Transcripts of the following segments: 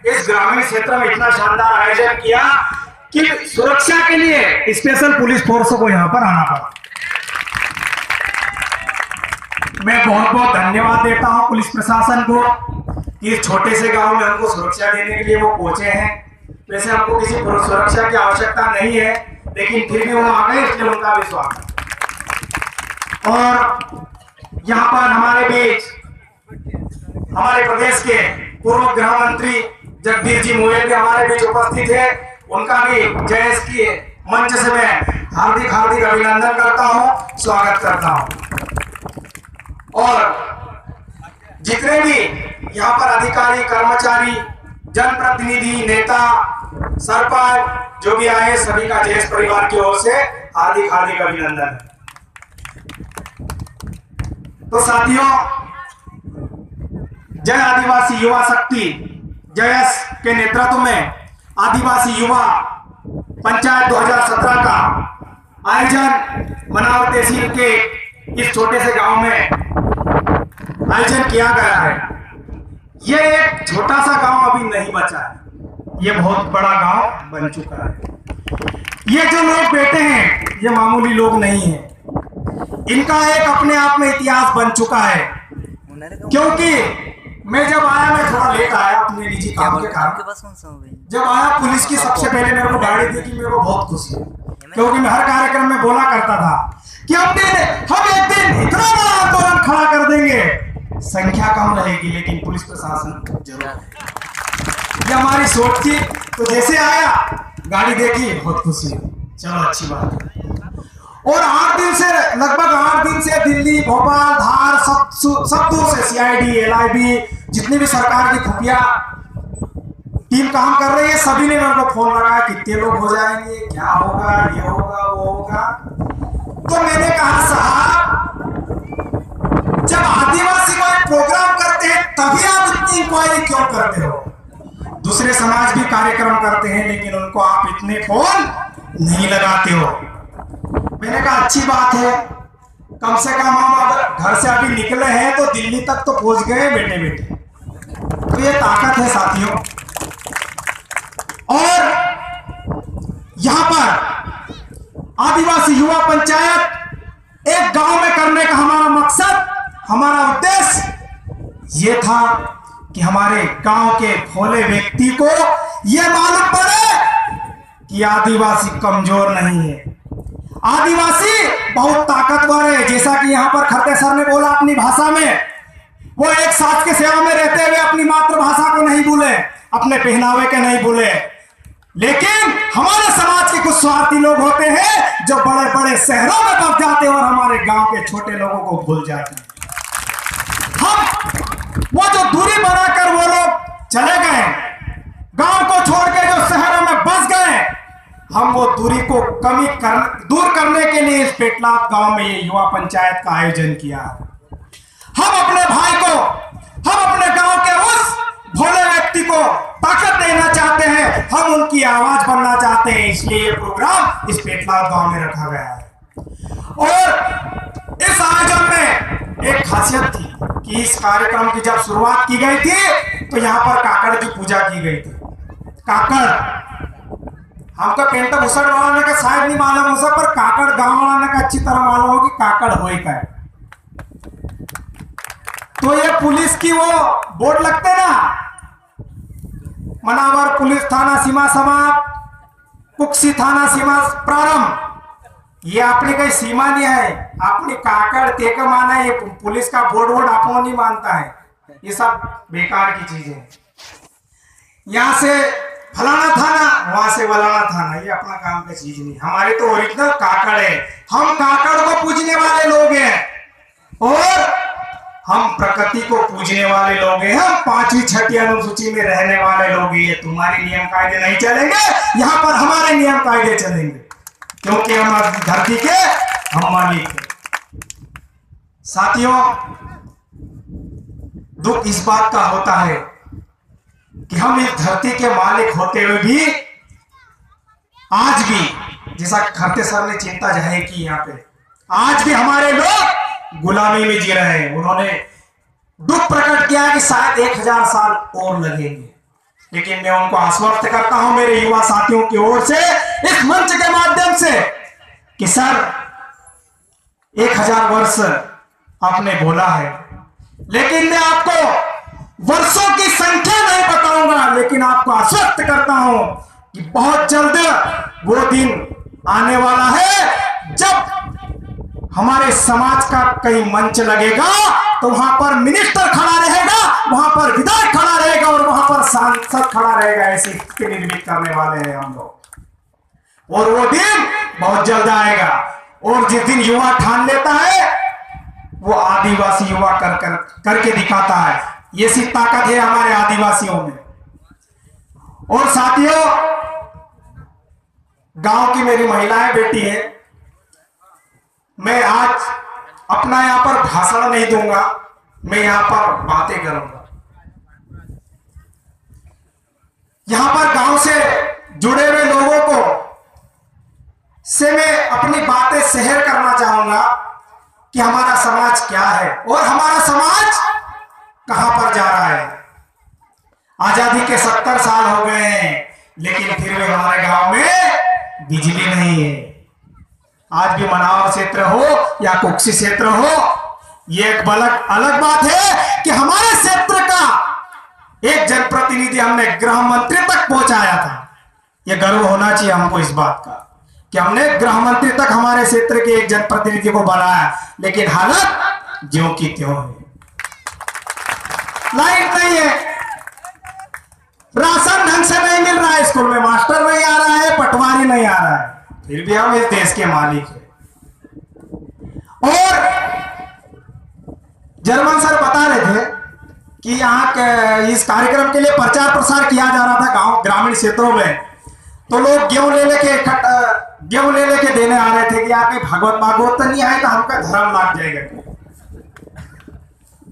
इस ग्रामीण क्षेत्र में इतना शानदार आयोजन किया कि सुरक्षा के लिए स्पेशल पुलिस फोर्स को यहाँ पर आना पड़ा। मैं बहुत बहुत धन्यवाद देता हूँ पुलिस प्रशासन को कि इस छोटे से गांव में हमको सुरक्षा देने के लिए वो पहुंचे हैं। वैसे हमको किसी सुरक्षा की आवश्यकता नहीं है, लेकिन फिर भी वो आ गए, इसलिए उनका भी स्वागत। और यहाँ पर हमारे बीच हमारे प्रदेश के पूर्व गृह मंत्री जगदीश जी मुहेल भी हमारे बीच उपस्थित है। उनका भी जयेश की मंच से मैं हार्दिक हार्दिक अभिनंदन करता हूँ, स्वागत करता हूँ। और जितने भी यहाँ पर अधिकारी, कर्मचारी, जनप्रतिनिधि, नेता, सरपंच जो भी आए, सभी का जयेश परिवार की ओर से हार्दिक हार्दिक अभिनंदन। तो साथियों, जय आदिवासी युवा शक्ति जयेश के नेतृत्व में आदिवासी युवा पंचायत 2017 का आयोजन मनावर तहसील के इस छोटे से गांव में आयोजन किया गया है। ये एक छोटा सा गांव अभी नहीं बचा है, ये बहुत बड़ा गांव बन चुका है। ये जो लोग बैठे हैं ये मामूली लोग नहीं हैं, इनका एक अपने आप में इतिहास बन चुका है। क्योंकि मैं जब आया, मैं थोड़ा लेट आया अपने निजी काम के कारण। जब आया पुलिस की सबसे पहले मेरे को गाड़ी देखी, मेरे को बहुत खुशी है, क्योंकि मैं हर कार्यक्रम में बोला करता था कि हम एक दिन इतना बड़ा आंदोलन खड़ा कर देंगे, संख्या कम रहेगी लेकिन पुलिस प्रशासन जरूर। ये हमारी सोच थी। तो जैसे आया, गाड़ी देखी, बहुत खुशी है, चलो अच्छी बात है। और 8 दिन से, लगभग 8 दिन से दिल्ली, भोपाल, धार, सब दूर से सीआईडी, एलआईबी, जितनी भी सरकार की खुफिया टीम काम कर रही है, सभी ने मेरे को फोन लगाया, कितने लोग हो जाएंगे, क्या होगा, ये होगा, वो होगा। तो मैंने कहा साहब, जब आदिवासी को एक प्रोग्राम करते हैं तभी आप इतनी इंक्वायरी क्यों करते हो? दूसरे समाज भी कार्यक्रम करते हैं, लेकिन उनको आप इतने फोन नहीं लगाते हो। मैंने कहा अच्छी बात है, कम से कम हम अगर घर से अभी निकले हैं तो दिल्ली तक तो पहुंच गए बेटे बेटे। तो ये ताकत है साथियों। और यहां पर आदिवासी युवा पंचायत एक गांव में करने का हमारा मकसद, हमारा उद्देश्य ये था कि हमारे गांव के भोले व्यक्ति को यह मालूम पड़े कि आदिवासी कमजोर नहीं है, आदिवासी बहुत ताकतवर है। जैसा कि यहाँ पर खरते सर ने बोला अपनी भाषा में, वो एक साथ के सेवा में रहते हुए अपनी मातृभाषा को नहीं भूले, अपने पहनावे के नहीं भूले। लेकिन हमारे समाज के कुछ स्वार्थी लोग होते हैं जो बड़े बड़े शहरों में बस जाते हैं और हमारे गांव के छोटे लोगों को भूल जाते हैं। हम वो जो दूरी बनाकर वो लोग चले गए, गांव को छोड़ के जो शहरों में बस गए, हम वो दूरी को दूर करने के लिए इस पेटलाद गांव में ये युवा पंचायत का आयोजन किया। हम अपने भाई को, हम अपने गांव के उस भोले व्यक्ति को ताकत देना चाहते हैं, हम उनकी आवाज बनना चाहते हैं, इसलिए ये प्रोग्राम इस पेटलाद गांव में रखा गया है। और इस आयोजन में एक खासियत थी कि इस कार्यक्रम की जब शुरुआत की गई थी तो यहाँ पर काकड़ की पूजा की गई थी। काकड़ हमको पेंट भूसड़ वाला का शायद नहीं मालूम हो सकता, पर काकड़ गांव वाला का अच्छी तरह मालूम हो कि काकड़ होए का है। तो ये पुलिस की वो बोर्ड लगते ना, मनावर पुलिस थाना सीमा समाप्त, कुक्सी थाना सीमा प्रारंभ, ये अपनी कोई सीमा नहीं है, अपनी काकड़ तेका माना, ये पुलिस का बोर्ड आपको नहीं मानता है, ये सब बेकार की चीजें हैं। यहां से फलाना थाना, वहां से वलाना थाना, ये अपना काम का चीज नहीं। हमारे तो ओरिजिनल काकड़ है, हम काकड़ को पूजने वाले लोग हैं और हम प्रकृति को पूजने वाले लोग हैं, हम 5वीं 6वीं अनुसूची में रहने वाले लोग हैं। तुम्हारे नियम कायदे नहीं चलेंगे, यहाँ पर हमारे नियम कायदे चलेंगे, क्योंकि हम धरती के हम मालिक हैं। साथियों, दुख इस बात का होता है कि हम इस धरती के मालिक होते हुए भी आज भी, जैसा खरते सर ने चिंता जाहिर की, यहाँ पे आज भी हमारे लोग गुलामी में जी रहे हैं। उन्होंने दुख प्रकट किया कि शायद 1000 साल और लगेंगे। लेकिन मैं उनको आश्वस्त करता हूं मेरे युवा साथियों की ओर से इस मंच के माध्यम से कि सर 1000 वर्ष आपने बोला है, लेकिन मैं आपको वर्षों की संख्या नहीं बताऊंगा, लेकिन आपको आश्वस्त करता हूं कि बहुत जल्द वो दिन आने वाला है जब हमारे समाज का कहीं मंच लगेगा तो वहां पर मिनिस्टर खड़ा रहेगा, वहां पर विधायक खड़ा रहेगा और वहां पर सांसद खड़ा रहेगा। ऐसी स्थिति निर्मित करने वाले हैं हम लोग, और वो दिन बहुत जल्द आएगा। और जिस दिन युवा ठान लेता है वो आदिवासी युवा करके दिखाता है। ये सी ताकत है हमारे आदिवासियों में। और साथियों, गांव की मेरी महिलाएं बेटी है, मैं आज अपना यहां पर भाषण नहीं दूंगा, मैं यहां पर बातें करूंगा। यहां पर गांव से जुड़े हुए लोगों को से मैं अपनी बातें शेयर करना चाहूंगा कि हमारा समाज क्या है और हमारा समाज कहां पर जा रहा है। आजादी के 70 साल हो गए हैं, लेकिन फिर भी हमारे गांव में बिजली नहीं है। आज भी मनावर क्षेत्र हो या कुक्सी क्षेत्र हो, ये एक अलग बात है कि हमारे क्षेत्र का एक जनप्रतिनिधि हमने गृह मंत्री तक पहुंचाया था। यह गर्व होना चाहिए हमको इस बात का कि हमने गृह मंत्री तक हमारे क्षेत्र के एक जनप्रतिनिधि को बनाया, लेकिन हालत ज्यों की त्यों है। लाइट नहीं है, राशन ढंग से नहीं मिल रहा है, स्कूल में मास्टर नहीं आ रहा है, पटवारी नहीं आ रहा है, फिर भी हम इस देश के मालिक हैं। और जर्मन सर बता रहे थे कि यहाँ इस कार्यक्रम के लिए प्रचार प्रसार किया जा रहा था गांव ग्रामीण क्षेत्रों में, तो लोग गेहूं ले लेके देने आ रहे थे कि आपके भागवत तो नहीं आए तो हमका धर्म लाग जाएगा।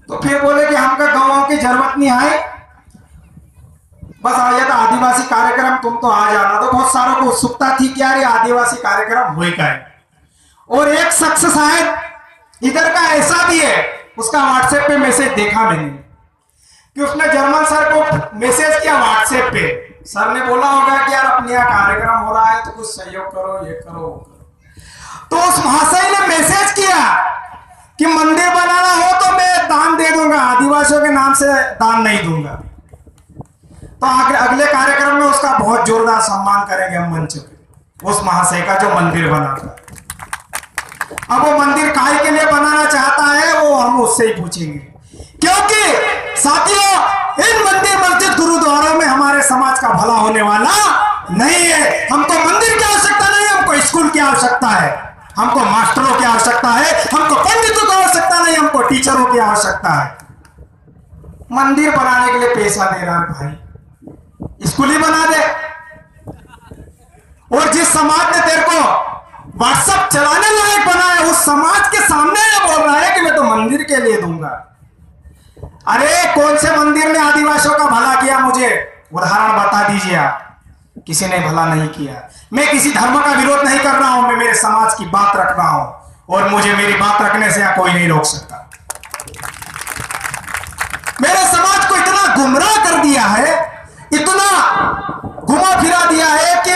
तो फिर बोले कि हमका गांव की जरूरत नहीं है, बस आया था आदिवासी कार्यक्रम, तुम तो आ जाना। तो बहुत सारों को उत्सुकता थी कि यार ये आदिवासी कार्यक्रम हुई का है। और एक शख्स शायद इधर का ऐसा भी है, उसका व्हाट्सएप पे मैसेज देखा मैंने कि उसने जर्मन सर को मैसेज किया व्हाट्सएप पे। सर ने बोला होगा कि यार अपने यहाँ कार्यक्रम हो रहा है तो कुछ सहयोग करो, ये करो वो करो। तो उस महाशय ने मैसेज किया कि मंदिर बनाना हो तो मैं दान दे दूंगा, आदिवासियों के नाम से दान नहीं दूंगा। तो अगले कार्यक्रम में उसका बहुत जोरदार सम्मान करेंगे हम मंच पे, उस महाशय का जो मंदिर बना था। अब वो मंदिर काहे के लिए बनाना चाहता है वो हम उससे ही पूछेंगे, क्योंकि साथियों इन मंदिर मस्जिद गुरुद्वारों में हमारे समाज का भला होने वाला नहीं है। हमको मंदिर की आवश्यकता नहीं, हमको स्कूल की आवश्यकता है, हमको मास्टरों की आवश्यकता है, हमको पंडितों की आवश्यकता नहीं, हमको टीचरों की आवश्यकता है। मंदिर बनाने के लिए पैसा दे रहा है भाई, स्कूल ही बना दे। और जिस समाज ने तेरे को व्हाट्सएप चलाने लायक बनाया, उस समाज के सामने ये बोल रहा है कि मैं तो मंदिर के लिए दूंगा। अरे कौन से मंदिर ने आदिवासियों का भला किया, मुझे उदाहरण बता दीजिए आप। किसी ने भला नहीं किया। मैं किसी धर्म का विरोध नहीं कर रहा हूं, मैं मेरे समाज की बात रख रहा हूं और मुझे मेरी बात रखने से कोई नहीं रोक सकता। मेरे समाज को इतना गुमराह कर दिया है, इतना घुमा फिरा दिया है कि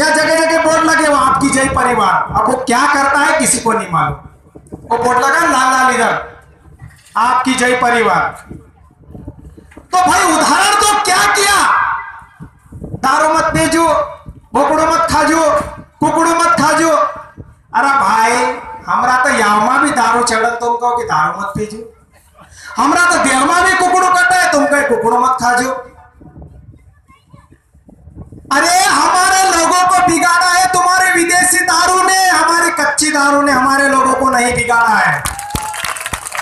यह जगह जगह बोर्ड लगे वो आपकी जय परिवार। अब वो क्या करता है किसी को नहीं मालूम। वो बोर्ड लगा लाल लाल इधर आपकी जय परिवार। तो भाई उदाहरण तो क्या किया, दारू मत भेजो, बोकड़ो मत खाजो, कुकड़ो मत खाजो। अरे भाई हमरा तो यामा भी दारू चढ़ल, तुम कहो कि दारू मत भेजो। हमरा तो देहमा भी कुकड़ो कटा है, तुम कहे कुकड़ो मत खाजो। अरे हमारे लोगों को बिगाड़ा है तुम्हारे विदेशी दारू ने, हमारी कच्ची दारू ने हमारे लोगों को नहीं बिगाड़ा है।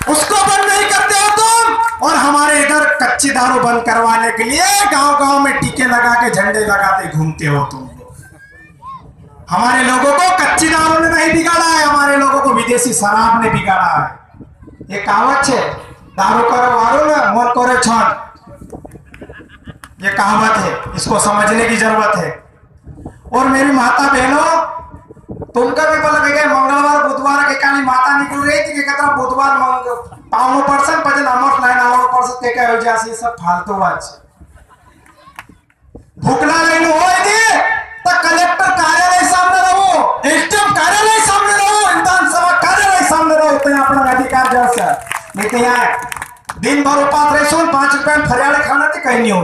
उसको बंद नहीं करते हो तुम, और हमारे इधर कच्ची दारू बंद करवाने के लिए गांव-गांव में टीके लगा के झंडे लगाते घूमते हो तुम। हमारे लोगों को कच्ची दारू ने नहीं बिगाड़ा है, हमारे लोगों को विदेशी शराब ने बिगाड़ा है। ये कहावत है, दारू करो वारो ना मन करे छठ, ये कहावत है, इसको समझने की जरूरत है। और मेरी माता बहनों, तुमका भी बोला गया मंगलवार बुधवार के काली माता निकल रही थी कि कहता बुधवार पावनो पर्सन पजन अमर लाइन आवनो पर्सन के कहे जासी सब फालतू बात। भूखला लेने होय दे तो कलेक्टर कार्यालय सामने रहो, एसडीएम कार्यालय सामने रहो, विधानसभा कार्यालय सामने रहो, तो अपना अधिकार जैसा नहीं तो यहाँ दिन भर उपास रहे 5 रुपए में फरियाले खाना तो कहीं नहीं हो।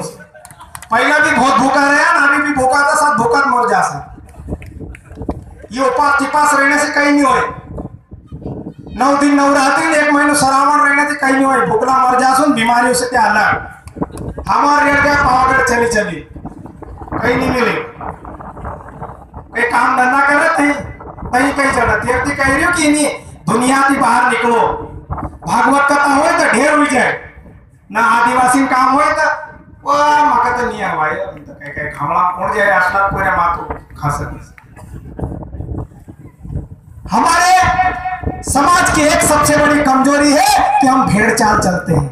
पहला भी बहुत भूखा रहा, अभी भी भूखा था, साथ भूखा मर जा सा। ये उपास टिपास रहने से कहीं नहीं होए, 9 दिन 9 रात 1 महीना सरावन रहने से कहीं नहीं होए, भूखला मर जा सुन, बीमारियों से क्या अलग। हमारे रेट क्या पावागढ़ चली चली कहीं नहीं मिले, कहीं काम धंधा करे कहीं कहीं जगह तीर्थी कह रही हो कि नहीं दुनिया की बाहर निकलो, भागवत कथा हो तो ढेर हो जाए ना, आदिवासी काम हो तो मका तो नहीं है भाई, तो कहीं कहीं खामला पड़ जाए आसला पूरे मातो खा सके। हमारे समाज की एक सबसे बड़ी कमजोरी है कि हम भेड़ चाल चलते हैं।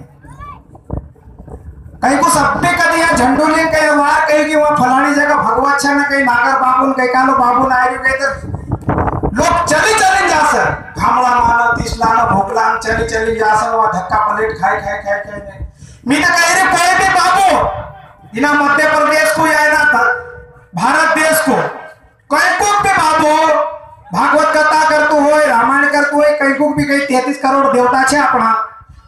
कहीं को सप्पे का दिया झंडोली कहीं वहां कहीं कि वहां फलानी जगह भगवत छे ना कहीं नागर बाबू कहीं कालो बाबू ना आए कहीं तो लोग चली जा सर खामला माना 30 लाना भोगला चली जा सर वहां धक्का प्लेट खाए नहीं मी तो कह रहे पहले बाबू इना मध्य प्रदेश को या ना भारत देश को कहीं को पे बाबू भागवत कथा करते हो रामायण करते हो कहीं को भी कहीं 33 करोड़ देवता छे अपना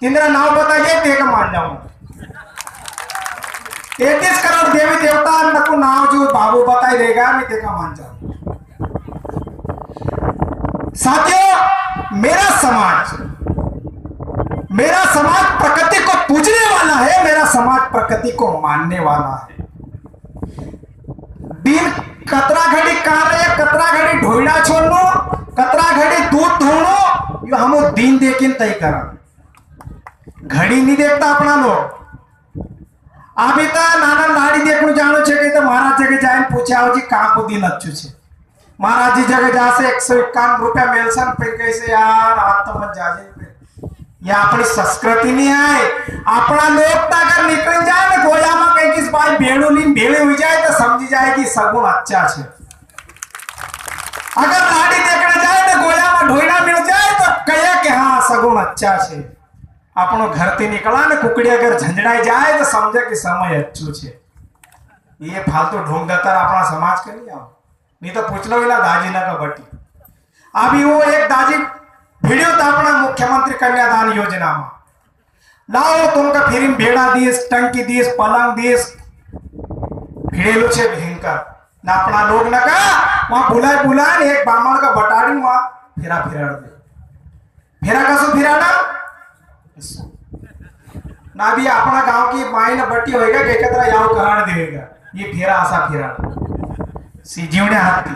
इंद्र नाव बताइए ते का मान जाऊं 33 करोड़ देवी देवता नको नाव जो बाबू बताई देगा मैं देखा मान जाऊं। साथियों मेरा समाज प्रकृति को पूजने वाला है, मेरा समाज प्रकृति को मानने वाला है। दिन कतरा घड़ी कार्य कतरा घड़ी ढोइना छोड़नो कतरा घड़ी दूध धोनो यो हम दिन देकिन तय करा घड़ी नहीं देखता अपना लोग। अभी तो नाना लाड़ी देखने जानो छे तो महाराज जगह जाए पूछे आओ जी कहाँ को दिन अच्छू छे महाराज जी जगह जा से 151 रुपया मेलसन फिर कैसे यार आज तो मत जाजे या अपनी संस्कृति नहीं है अपना लोग अगर निकल जाए ना गोया में कहीं किस भाई भेड़ोलीन भेड़े हुई जाए तो समझी जाए कि सगुन अच्छा है। अगर लाड़ी देखने जाए तो गोया में ढोइना मिल जाए तो कहे कि हाँ सगुन अच्छा है। अपनो घर से निकला ना कुकड़ी अगर झंझड़ाई जाए तो समझे कि समय अच्छो छे। ये फालतू ढोंग देता अपना समाज के लिए आओ नहीं तो पूछ लो इला दाजी ना का बटी। अभी वो एक दाजी वीडियो था अपना मुख्यमंत्री कन्यादान योजना में लाओ तुमका फिर भेड़ा दीस टंकी दीस पलंग दीस भिड़ेलो छे भयंकर ना अपना लोग ना का वहां बुलाए एक बामण का बटाड़ी वहां फिरा दे फिरा कसो फिराना ना भी अपना गांव की माई न बट्टी होएगा के कतरा याव कराड़ देगा ये फेरा आसा फेरा सीजीवने हाथी।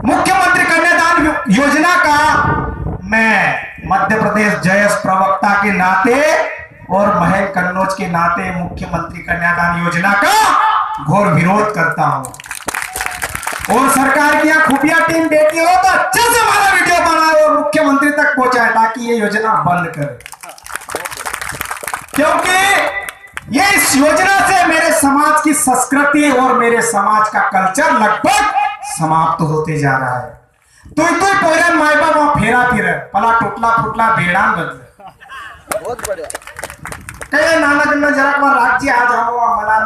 मुख्यमंत्री कन्यादान योजना का मैं मध्य प्रदेश जयस प्रवक्ता के नाते और महल कन्नौज के नाते मुख्यमंत्री कन्यादान योजना का घोर विरोध करता हूं और सरकार की यहाँ खुफिया टीम बैठी हो तो अच्छे से हमारा वीडियो बनाए और मुख्यमंत्री तक पहुंचाए ताकि ये योजना बंद करे क्योंकि ये इस योजना से मेरे समाज की संस्कृति और मेरे समाज का कल्चर लगभग समाप्त होते जा रहा है। तो पोरन माई बाप वहां फेरा फिर पला टुटला फुटला बेड़ान बदले बहुत बढ़िया कई नाना जन्म जरा बार राज्य आ जाओ मलार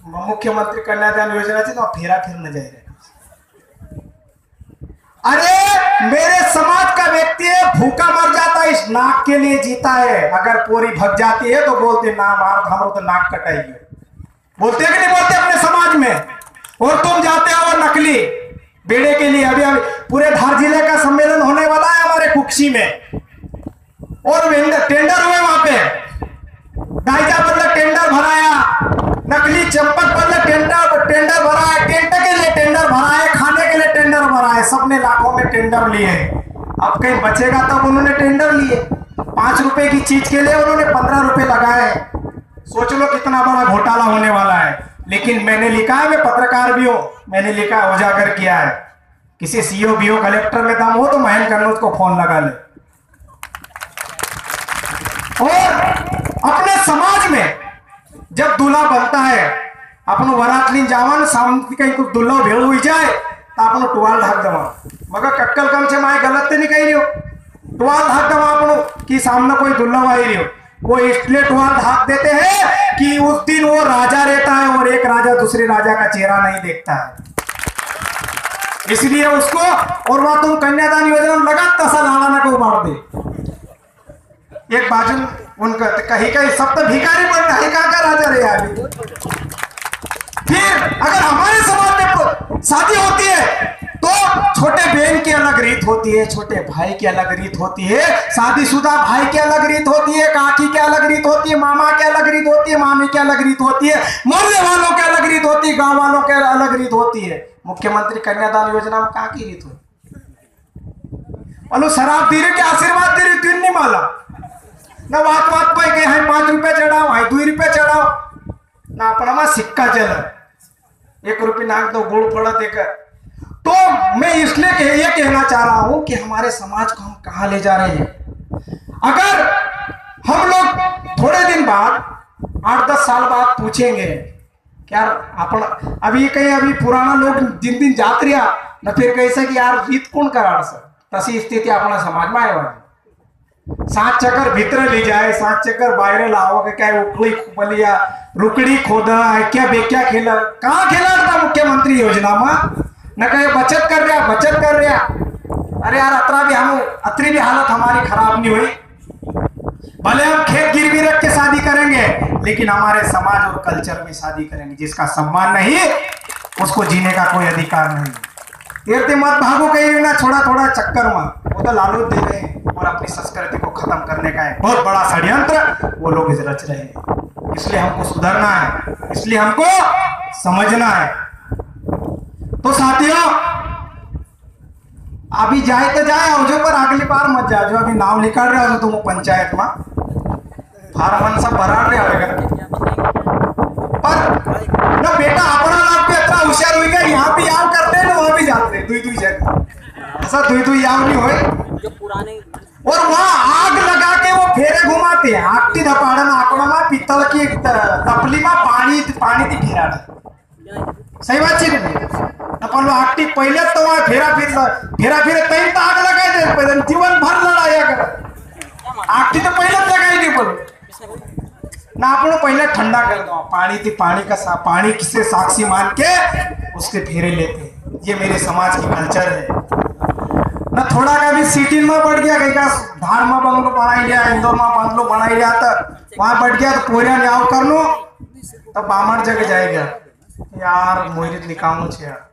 में मुख्यमंत्री कन्यादान योजना थी तो फेरा फिर न जाए। अरे मेरे समाज का व्यक्ति है भूखा मर जाता है इस नाक के लिए जीता है। अगर पूरी भग जाती है तो बोलते ना मार हमरो तो नाक कटाइए बोलते कि नहीं बोलते अपने समाज में। और तुम जाते हो नकली बेड़े के लिए अभी पूरे धार जिले का सम्मेलन होने वाला है हमारे कुक्षी में और टेंडर हुए वहां पे गायजा बदले टेंडर भराया नकली चंपक बदले टेंडर भरा है टेंट के लिए टेंडर भरा है खाने के लिए टेंडर भरा है सबने लाखों में टेंडर लिए। अब कहीं बचेगा तब उन्होंने टेंडर लिए 5 रुपए की चीज के लिए उन्होंने 15 रुपए लगाए। सोच लो कितना बड़ा घोटाला होने वाला है। लेकिन मैंने लिखा है मैं पत्रकार भी हूं मैंने लिखा उजागर किया है किसी सीओ बीओ कलेक्टर में दम हो तो महल कन्नौज को फोन लगा ले। और अपने समाज में जब दूल्हा बनता है अपन वरात लीन जावन सामने कहीं कुछ दुल्हा भेड़ हुई जाए तो अपन टुवाल ढाक दवा मगर कक्कल कम से माए गलत नहीं कही रही हो टुवाल ढाक दवा अपन कि सामने कोई दुल्हा आई रही हो वो स्लेट वॉल ढाक देते हैं कि उस दिन वो राजा रहता है और एक राजा दूसरे राजा का चेहरा नहीं देखता है, इसलिए उसको और वह तुम कन्यादान योजना में लगा तसा लाना को मार दे। एक बाजू उनका कहीं कहीं सब तो भिखारी बन रहे का राजा रहे आदमी। फिर अगर हमारे समाज में शादी होती है तो छोटे बहन की अलग रीत होती है, छोटे भाई की अलग रीत होती है, शादीशुदा भाई की अलग रीत होती है, काकी की अलग रीत होती है, मामा की अलग रीत होती है, मामी की अलग रीत होती है, मोहल्ले वालों की अलग रीत होती है, गांव वालों की अलग रीत होती है। मुख्यमंत्री कन्यादान योजना में कहाँ की रीत हुई? बोलो शराब दे रहे के आशीर्वाद दे रहे तीन नहीं माला ना, बात बात पे गए हैं 5 रुपए चढ़ाओ, है 2 रुपए चढ़ाओ ना, अपना सिक्का चल 1 रुपये नाक दो गुड़ पड़ा देकर। तो मैं इसलिए ये कहना चाह रहा हूं कि हमारे समाज को हम कहां ले जा रहे हैं। अगर हम लोग थोड़े दिन बाद 8-10 साल बाद पूछेंगे क्या अपन अभी कहीं अभी पुराना लोग जिन दिन जात रहा न, फिर कैसे कि यार रीत कौन करा सर, तसी स्थिति अपना समाज में आए 7 चक्कर भीतर ले जाए, 7 चक्कर बाहर लाओ के क्या उखली बलिया रुकड़ी खोदा क्या बेक्या खेला, कहाँ खेला था मुख्यमंत्री योजना में न कहे बचत कर रहा। अरे यार अतरी भी हालत हमारी खराब नहीं हुई, भले हम खेत गिरवी रख के शादी करेंगे लेकिन हमारे समाज और कल्चर में शादी करेंगे। जिसका सम्मान नहीं उसको जीने का कोई अधिकार नहीं। तीर्थ मत भागो कहीं ना थोड़ा चक्कर में, वो तो लालू दे रहे हैं और अपनी संस्कृति को खत्म करने का एक बहुत बड़ा षड्यंत्र वो लोग रच रहे हैं। इसलिए हमको सुधरना है, इसलिए हमको समझना है। तो साथियों अभी जाए तो जाए और जो पर अगली बार मत जा, जो अभी नाम निकाल रहे हो तुम पंचायत में फार्म सब भरा रहे पर ना बेटा अपना नाम पे इतना होशियार हुई गया, यहाँ भी याव करते हैं ना वहां भी जाते हैं दुई जगह, ऐसा दुई याव नहीं हो। और वहां आग लगा के वो फेरे घुमाते हैं, आगती धपाड़न आंकड़ों में पीतल की तपली में पानी थी घेरा, सही बात है अपन वो आगती पहले तो वहां फेरा फिर तई तो आग लगाए थे, पहले जीवन भर लड़ाया कर आगती तो पहले लगाई नहीं बोलो ना, अपन पहले ठंडा कर दो पानी से साक्षी मान के उसके फेरे लेते हैं। ये मेरे समाज की कल्चर है ना। थोड़ा का भी सिटी में बढ़ गया, कहीं का धार में बंगलो बनाई लिया, इंदौर में बंगलो बनाई लिया, तो वहां बढ़ गया तो पोरिया न्याव कर लो तब बामर जगह जाएगा यार मोहरित निकालू छे यार।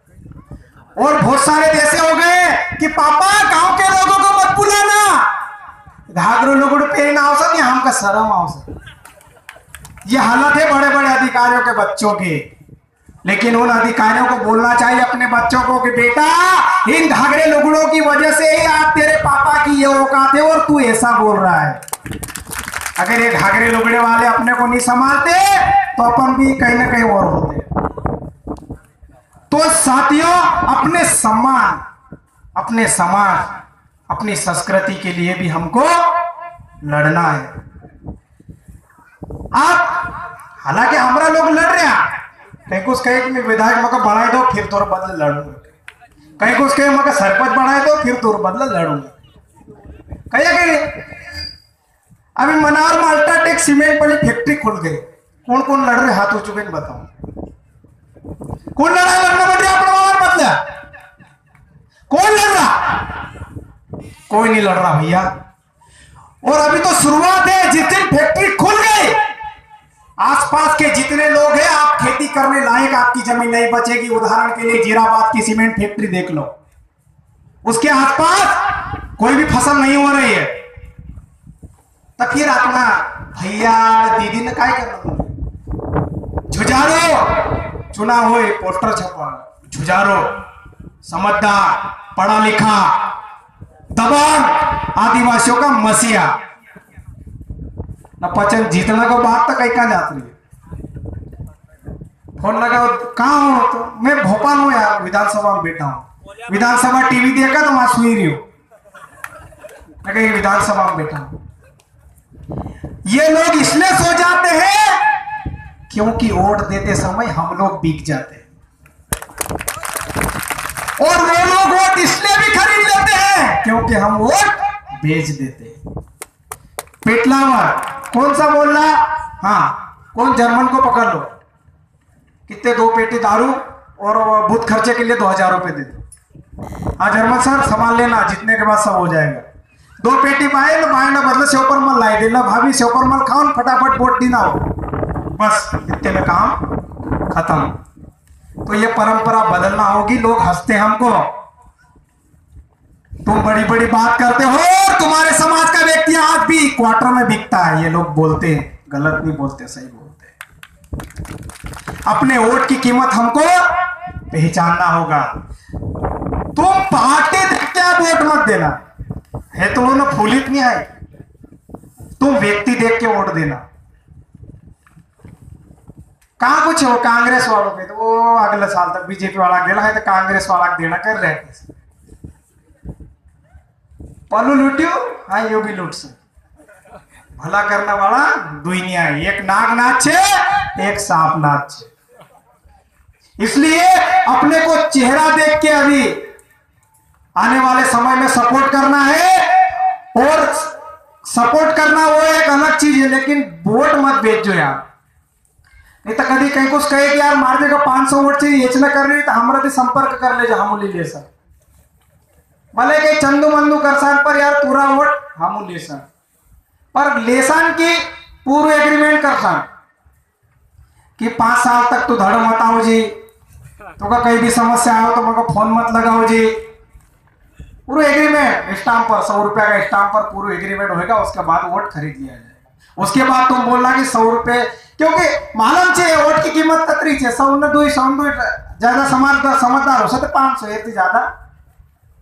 और बहुत सारे ऐसे हो गए कि पापा गांव के लोगों को मत बुलाना, घाघरो लोगों को पेड़ ना आवसत या हमका शर्म आवसत। ये हालत है बड़े बड़े अधिकारियों के बच्चों की, लेकिन उन अधिकारियों को बोलना चाहिए अपने बच्चों को कि बेटा इन घाघरे लुगड़ों की वजह से ही आज तेरे पापा की ये औकात है और तू ऐसा बोल रहा है। अगर ये घाघरे लुगड़े वाले अपने को नहीं संभालते तो अपन भी कहीं ना कहीं और होते। तो साथियों अपने सम्मान, अपने समाज, अपनी संस्कृति के लिए भी हमको लड़ना है। आप हालांकि हमारा लोग लड़ रहे हैं, कहीं कुछ कहे कि विधायक मका बनाए दो फिर तोर बदले लड़ूंगा, कहीं कुछ कहे मका सरपंच बनाए दो फिर तोर बदले लड़ूंगा। कहीं अभी मनार में अल्ट्राटेक सीमेंट वाली फैक्ट्री खुल गई, कौन कौन लड़ रहे हाथ उचू के बताओ, कौन लड़ाई लड़ना पड़ रहा अपना बदला, कौन लड़ रहा? कोई नहीं लड़ रहा भैया। और अभी तो शुरुआत है, जिस दिन फैक्ट्री खुल गई आसपास के जितने लोग हैं आप खेती करने लायक आपकी जमीन नहीं बचेगी। उदाहरण के लिए जीराबाद की सीमेंट फैक्ट्री देख लो, उसके आसपास कोई भी फसल नहीं हो रही है, तो फिर अपना भैया दीदी ने क्या करना, झुझारो चुनाव हो पोस्टर छपा, झुझारो समझदार पढ़ा लिखा दबंग आदिवासियों का मसीहा न पचन जीतना को बात तक कहीं जाती है। फोन लगाओ कहाँ हो, तो मैं भोपाल हूँ यार, विधानसभा में बैठा हूँ, विधानसभा टीवी देखा तो वहां सुई रही हो, मैं विधानसभा में बैठा हूँ। ये लोग इसलिए सो जाते हैं क्योंकि वोट देते समय हम लोग बिक जाते हैं, और वो लोग वोट इसलिए भी खरीद लेते हैं क्योंकि हम वोट बेच देते हैं। पेटलावर कौन सा बोल रहा? हाँ, कौन जर्मन को पकड़ लो, कितने 2 पेटी दारू और बूथ खर्चे के लिए 2000 रुपए दे दो। हाँ जर्मन सर संभाल लेना, जितने के बाद सब हो जाएगा। 2 पेटी पाए ना बदले सेवपर मल लाई देना, भाभी सेवपर मल खाओ फटाफट वोट देना हो, बस इतने में काम खत्म। तो ये परंपरा बदलना होगी। लोग हंसते हैं हमको, तुम बड़ी बड़ी बात करते हो, तुम्हारे समाज का व्यक्ति आज भी क्वार्टर में बिकता है। ये लोग बोलते हैं, गलत नहीं बोलते, सही बोलते हैं। अपने वोट की कीमत हमको पहचानना होगा। तुम पार्टी देख के वोट मत देना, है तो ना फूलित नहीं है, तुम व्यक्ति देख के वोट देना। कहां कुछ हो कांग्रेस वालों के, तो वो अगले साल तक बीजेपी वाला देना है तो कांग्रेस वाला देना कर रहे हैं। पलू लूटियो, हाँ यो भी लूट से भला करने वाला दुनिया है, एक नाग नाच है, एक सांप नाच है। इसलिए अपने को चेहरा देख के अभी आने वाले समय में सपोर्ट करना है, और सपोर्ट करना वो एक अलग चीज है, लेकिन वोट मत बेचो यार। नहीं तो कभी कहीं कुछ कहे कि यार मार देगा 500 वोट चाहिए, ये चला कर रही तो हमारा भी संपर्क कर ले, हम ले सर भले के चंदू मंदू करसान पर यार पूरा वोट हम लेसन, पर लेसन की पूर्व एग्रीमेंट करसान कि 5 साल तक तो धड़ मत आओ जी, तो का कहीं भी समस्या आओ तो मेरे को फोन मत लगाओ जी। पूरा एग्रीमेंट स्टाम्प पर 100 रुपया का स्टाम्प पर पूरा एग्रीमेंट होगा, उसके बाद वोट खरीद लिया जाएगा। उसके बाद तुम बोलना कि 100 रुपए, क्योंकि मालूम चाहिए वोट की कीमत कतरी है, 100 ज्यादा समझदार हो सकते 500 इतनी ज्यादा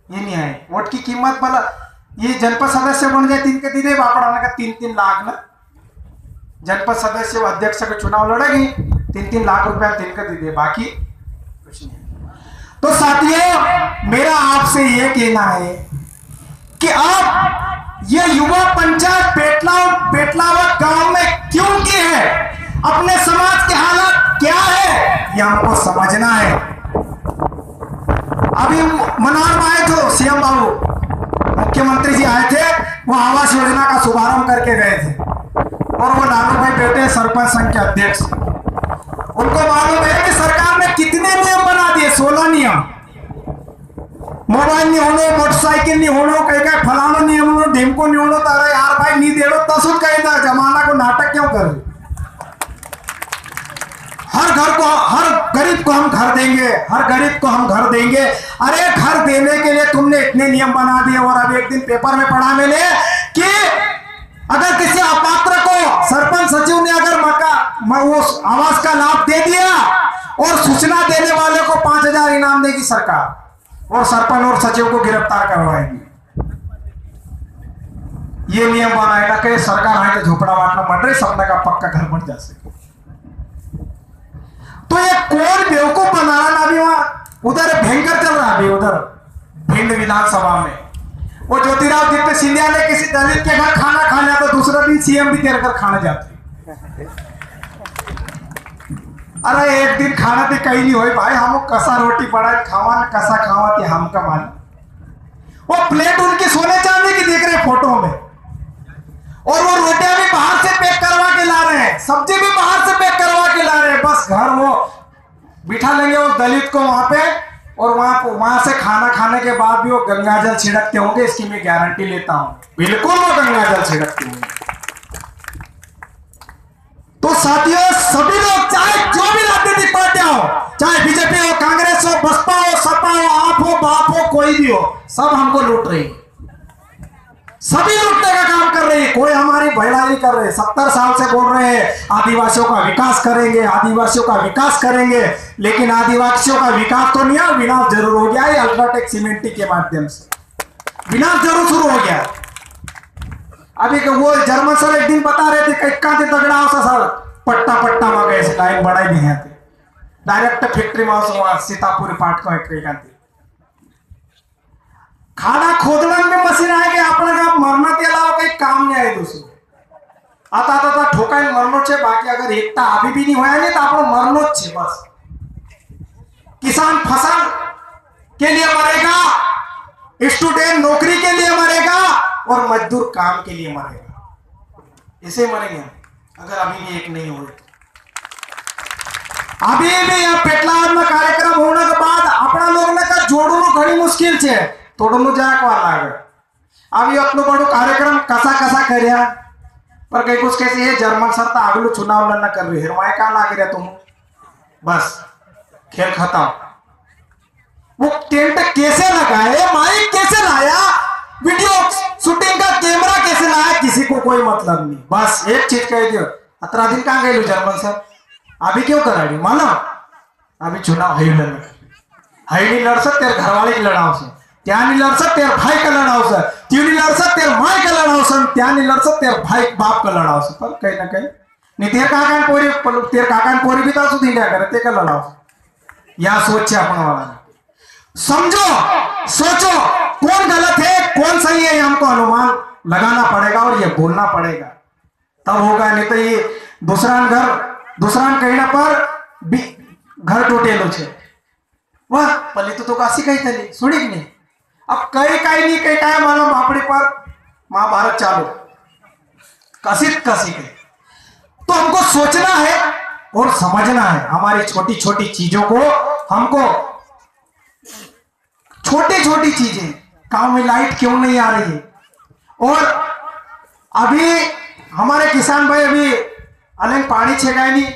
ये नहीं है। वोट की कीमत भला ये जनपद सदस्य बन जाए 3 के दिन बापड़ा का 3-3 लाख ना, जनपद सदस्य अध्यक्ष का चुनाव लड़ेगी 3-3 लाख रुपया 3 के दे, बाकी कुछ नहीं। तो साथियों मेरा आपसे ये कहना है कि आप ये युवा पंचायत पेटलावत गांव में क्यों की है, अपने समाज के हालात क्या है, ये हमको समझना है। अभी मनार में आए थे सीएम बाबू, मुख्यमंत्री जी आए थे, वो आवास योजना का शुभारंभ करके गए थे, और वो लालू भाई बेटे सरपंच संघ के अध्यक्ष, उनको मालूम है कि सरकार ने कितने नियम बना दिए, 16 नियम। मोबाइल नहीं होनो, मोटरसाइकिल नहीं होनो, कहीं फलाना नहीं होनो, ढेमको नहीं होनो, तारा यार भाई नहीं दे लो तसुद कहता जमाना को नाटक क्यों कर रहे। हर गरीब को हम घर देंगे, हर गरीब को हम घर देंगे। अरे घर देने के लिए तुमने इतने नियम बना दिए, और अब एक दिन पेपर में पढ़ा मैंने कि अगर किसी अपात्र को सरपंच सचिव ने अगर वो आवास का लाभ दे दिया, और सूचना देने वाले को 5000 इनाम देगी सरकार, और सरपंच और सचिव को गिरफ्तार करवाएगी। ये नियम बनाएगा कि सरकार आए तो झोपड़ा बांटना पड़ रही, सपने का पक्का घर बन जा सके। तो ये कौन बेवकूफ बना रहा ना, अभी वहां उधर भयंकर चल रहा है, उधर भिंड विधानसभा में वो ज्योतिरादित्य सिंधिया ने किसी दलित के घर खाना खा लिया तो दूसरा दिन सीएम भी तेरे घर खाने जाते। अरे एक दिन खाना तो कहीं नहीं हो भाई, हम कसा रोटी पड़ा खावा कसा खावा थी हमका मान। वो प्लेट उनकी सोने चांदी की देख रहे फोटो में, और वो रोटियां भी बाहर से पैक करवा के ला रहे हैं, सब्जी भी बाहर से पैक करवा के ला रहे हैं। बस घर वो बिठा लेंगे उस दलित को वहां पे, और वहां से खाना खाने के बाद भी वो गंगाजल छिड़कते होंगे, इसकी मैं गारंटी लेता हूं, बिल्कुल वो गंगाजल छिड़कते होंगे। तो साथियों सभी लोग, चाहे जो भी राजनीतिक पार्टियां हो, चाहे बीजेपी हो, कांग्रेस हो, बसपा हो, सपा हो, आप हो, बाप हो, कोई भी हो, सब हमको लूट रही है, सभी लूटने का काम कर रही है, कोई हमारी भलाई नहीं कर रहे। 70 साल से बोल रहे हैं आदिवासियों का विकास करेंगे, आदिवासियों का विकास करेंगे, लेकिन आदिवासियों का विकास तो नहीं है, विनाश जरूर हो गया है। अल्ट्राटेक सीमेंटी के माध्यम से विनाश जरूर शुरू हो गया। अभी वो जर्मन सर एक दिन बता रहे थे कहीं तगड़ा हो सर पट्टा में गए लाइन बढ़ाई नहीं है, डायरेक्ट फैक्ट्री में सीतापुर पाठ को एक खाना खोदने में मशीन आएगी, अपने मरना के अलावा कहीं काम नहीं आए। दोस्तों आता ठोका मरनो छे, बाकी अगर एकता अभी भी नहीं होया नहीं तो आप मरनो छे बस। किसान फसल के लिए मरेगा, स्टूडेंट नौकरी के लिए मरेगा, और मजदूर काम के लिए मरेगा। इसे मरेंगे अगर अभी भी एक नहीं हुए। अभी भी यह पेटलाद में कार्यक्रम होने के बाद अपना लोग ने का जोड़ू घड़ी मुश्किल छे, तोड़ू जाक लागे। अभी अपनो बड़ो कार्यक्रम कसा कसा कर्या पर कई कुछ कैसे है जर्मन सर तो आगलू चुनाव लड़ना कर रही है, का लागे रहा तुम बस खेल खत्म। वो टेंट कैसे लगाए, माइक कैसे लाया, वीडियो शूटिंग का कैमरा कैसे लाया, किसी को कोई मतलब नहीं। बस एक चीज कह दियो, 17 दिन कहाँ गए जर्मन सर, अभी क्यों कराड़ी मानो अभी चुनाव है नहीं लड़ सकते, तेरे घरवाले की लड़ाओ से त्या नहीं लड़ सकते, तेरे भाई का लड़ाओ से त्यों नहीं लड़ सकते, तेरे माई का लड़ाओ से त्या नहीं लड़ सकते, तेरे भाई बाप का लड़ाओ से। पर कहीं ना कहीं नहीं तेरे काका पोरी, तेरे काका पोरी भी तो सुधी लिया करे ते का लड़ाओ से। या सोच अपन वाला समझो सोचो कौन गलत है कौन सही है, हमको अनुमान लगाना पड़ेगा और ये बोलना पड़ेगा तब होगा, नहीं तो ये दूसरा कहना पर घर टूटेलो छे वह पहले तो काशी कही थी सुनी नहीं, अब कई नहीं कई टाइम मालूम बापड़ी पर महाभारत चालू कसी के। तो हमको सोचना है और समझना है हमारी छोटी छोटी चीजों को, हमको छोटी छोटी चीजें, गांव में लाइट क्यों नहीं आ रही है, और अभी हमारे किसान भाई अभी अलग पानी छेगाए नहीं,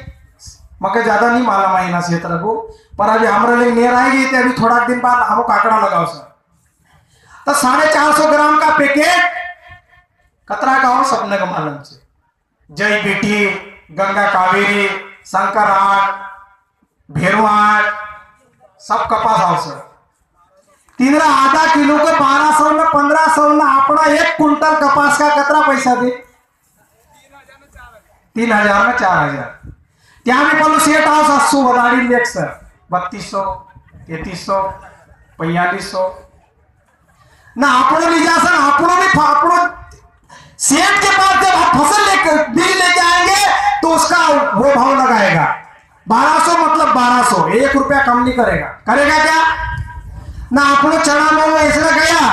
मगर ज्यादा नहीं माला महीना से तरह को, पर अभी हमारे लिए नेर आएगी तो अभी थोड़ा दिन बाद हमको काकड़ा लगाओ सर, तो 450 ग्राम का पैकेट कतरा का हो सपने का मालूम से, जय बेटी गंगा कावेरी शंकर आठ भेरू आठ सब कपास आओ सर, 3.5 किलो के 1200 में 1500 में अपना 1 कुंटल कपास का कतरा पैसा दे, 3000 में 4000 त्या भी पहलू सेट आओ 700 बदाड़ी लेख सर 3200 3300 4500 ना अपनो ली जा सर, अपनो भी अपनो सेठ के पास जब आप फसल लेकर बिल लेके आएंगे तो उसका वो भाव लगाएगा 1200 मतलब 1200, 1 रुपया कम नहीं करेगा क्या ना। अपनो चना में इसलिए गया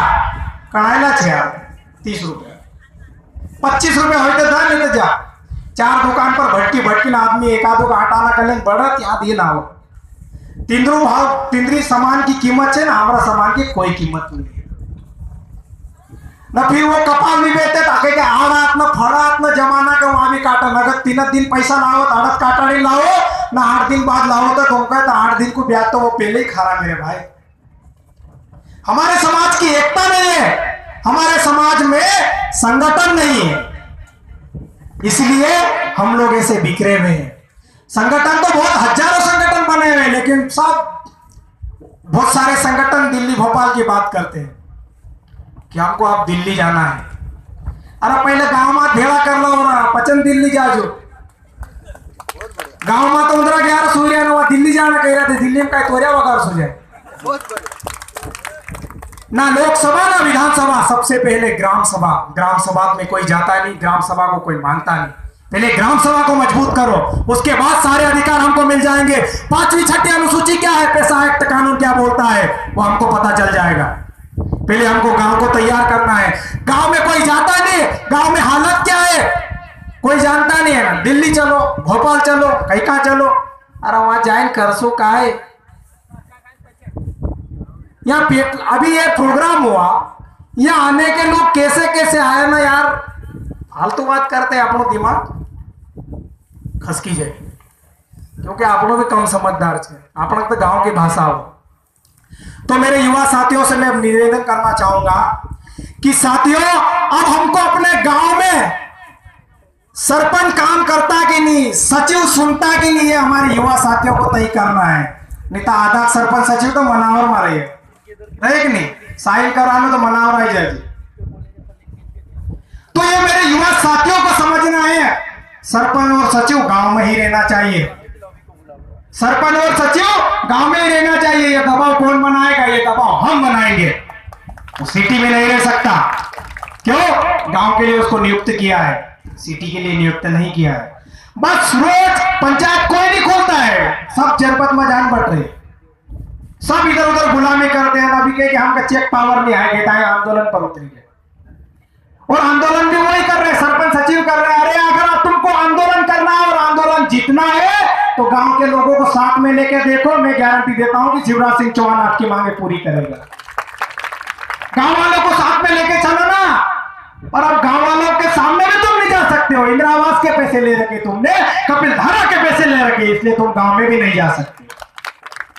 कढ़ाईला छे यार 30 रुपया 25 रुपया होते था नहीं तो जा 4 दुकान पर भटकी ना आदमी एक आधो का हटाना कर लें बढ़त यहाँ दिए ना हो, तिंद्रू भाव तिंद्री सामान की कीमत है ना, हमारा सामान की कोई कीमत नहीं है ना। फिर वो कपाल भी बेचते ताकि के आड़ात ना फड़ात ना जमाना के वहां भी काटा, नगद 3 दिन पैसा लाओ तो आड़त काटा नहीं लाओ ना, 8 दिन बाद लाओ तो तुम कहते 8 दिन को ब्याज तो वो पहले ही खा मेरे भाई। हमारे समाज की एकता नहीं है, हमारे समाज में संगठन नहीं है, इसलिए हम लोग ऐसे बिखरे हुए हैं। संगठन तो बहुत हजारों संगठन बने हुए हैं, लेकिन सब बहुत सारे संगठन दिल्ली भोपाल की बात करते हैं कि हमको आप दिल्ली जाना है, अरे पहले गांव में भेड़ा कर लो और पचन दिल्ली जाजो, गांव में तो उधर 11 सूर्य दिल्ली जाना कह रहे थे, दिल्ली में कहीं तोरिया वगैरह सो जाए ना। लोकसभा ना विधानसभा, सबसे पहले ग्राम सभा में कोई जाता नहीं, ग्राम सभा को कोई मानता नहीं, पहले ग्राम सभा को मजबूत करो, उसके बाद सारे अधिकार हमको मिल जाएंगे। 5वीं 6ठी अनुसूची क्या है, पैसा एक्ट कानून क्या बोलता है वो हमको पता चल जाएगा। पहले हमको गांव को तैयार करना है, गांव में कोई जाता नहीं, गांव में हालत क्या है कोई जानता नहीं है ना। दिल्ली चलो भोपाल चलो कहीं का चलो, अरे वहां जाए करसो का है यहाँ अभी ये प्रोग्राम हुआ, यहाँ आने के लोग कैसे कैसे आए ना यार, फालतू बात करते हैं, अपनो दिमाग खसकी जाए, क्योंकि अपनो भी कम समझदार है, अपना तो गांव की भाषा हो। तो मेरे युवा साथियों से मैं निवेदन करना चाहूंगा कि साथियों अब हमको अपने गांव में सरपंच काम करता कि नहीं, सचिव सुनता कि नहीं, ये हमारे युवा साथियों को तय करना है। नहीं तो आधा सरपंच सचिव तो मनावर मारे है कि नहीं, साइन कराने तो मनावर आई जाएगी। तो ये मेरे युवा साथियों को समझना है, सरपंच और सचिव गांव में ही रहना चाहिए, सरपंच और सचिव गांव में ही रहना चाहिए। ये दबाव कौन बनाएगा, ये दबाव हम बनाएंगे, वो सिटी में नहीं रह सकता। क्यों, गांव के लिए उसको नियुक्त किया है, सिटी के लिए नियुक्त नहीं किया है। बस रोज पंचायत कोई नहीं खोलता है, सब जनपद में जान बढ़ रहे, सब इधर उधर गुलामी करते हैं। अभी कहे कि हमका चेक पावर नहीं है, गेटा आंदोलन पर उतरेंगे। और आंदोलन भी वही कर रहे हैं, सरपंच सचिव कर रहे हैं। अरे अगर आप तुमको आंदोलन करना है और आंदोलन जीतना है तो गांव के लोगों को साथ में लेके देखो, मैं गारंटी देता हूं कि शिवराज सिंह चौहान आपकी मांगे पूरी करेगा। गांव वालों को साथ में लेके चलो ना। और अब गांव वालों के सामने भी तुम नहीं जा सकते हो, इंदिरा आवास के पैसे ले रखे तुमने, कपिल धारा के पैसे ले रखे, इसलिए तुम गांव में भी नहीं जा सकते।